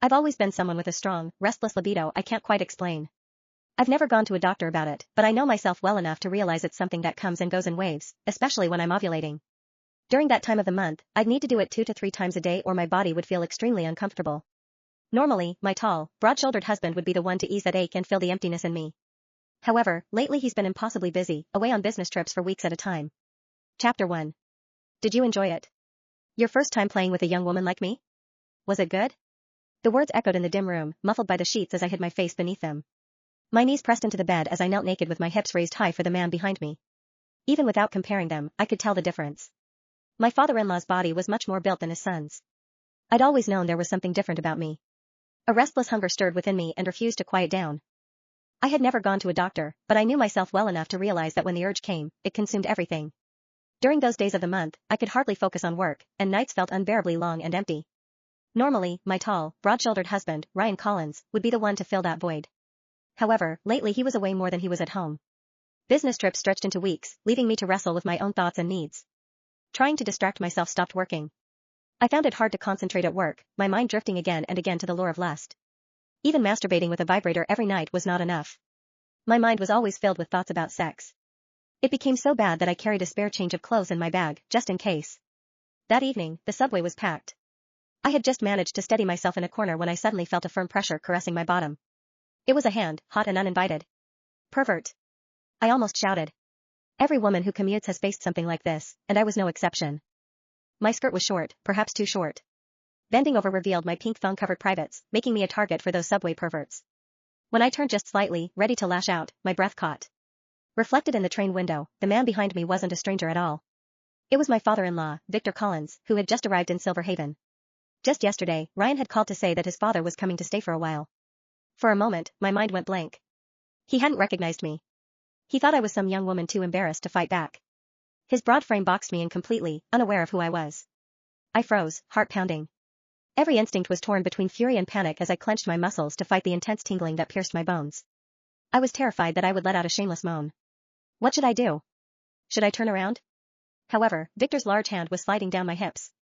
I've always been someone with a strong, restless libido I can't quite explain. I've never gone to a doctor about it, but I know myself well enough to realize it's something that comes and goes in waves, especially when I'm ovulating. During that time of the month, I'd need to do it 2 to 3 times a day or my body would feel extremely uncomfortable. Normally, my tall, broad-shouldered husband would be the one to ease that ache and fill the emptiness in me. However, lately he's been impossibly busy, away on business trips for weeks at a time. Chapter 1. Did you enjoy it? Your first time playing with a young woman like me? Was it good? The words echoed in the dim room, muffled by the sheets as I hid my face beneath them. My knees pressed into the bed as I knelt naked with my hips raised high for the man behind me. Even without comparing them, I could tell the difference. My father-in-law's body was much more built than his son's. I'd always known there was something different about me. A restless hunger stirred within me and refused to quiet down. I had never gone to a doctor, but I knew myself well enough to realize that when the urge came, it consumed everything. During those days of the month, I could hardly focus on work, and nights felt unbearably long and empty. Normally, my tall, broad-shouldered husband, Ryan Collins, would be the one to fill that void. However, lately he was away more than he was at home. Business trips stretched into weeks, leaving me to wrestle with my own thoughts and needs. Trying to distract myself stopped working. I found it hard to concentrate at work, my mind drifting again and again to the lure of lust. Even masturbating with a vibrator every night was not enough. My mind was always filled with thoughts about sex. It became so bad that I carried a spare change of clothes in my bag, just in case. That evening, the subway was packed. I had just managed to steady myself in a corner when I suddenly felt a firm pressure caressing my bottom. It was a hand, hot and uninvited. Pervert. I almost shouted. Every woman who commutes has faced something like this, and I was no exception. My skirt was short, perhaps too short. Bending over revealed my pink thong-covered privates, making me a target for those subway perverts. When I turned just slightly, ready to lash out, my breath caught. Reflected in the train window, the man behind me wasn't a stranger at all. It was my father-in-law, Victor Collins, who had just arrived in Silver Haven. Just yesterday, Ryan had called to say that his father was coming to stay for a while. For a moment, my mind went blank. He hadn't recognized me. He thought I was some young woman too embarrassed to fight back. His broad frame boxed me in completely, unaware of who I was. I froze, heart pounding. Every instinct was torn between fury and panic as I clenched my muscles to fight the intense tingling that pierced my bones. I was terrified that I would let out a shameless moan. What should I do? Should I turn around? However, Victor's large hand was sliding down my hips.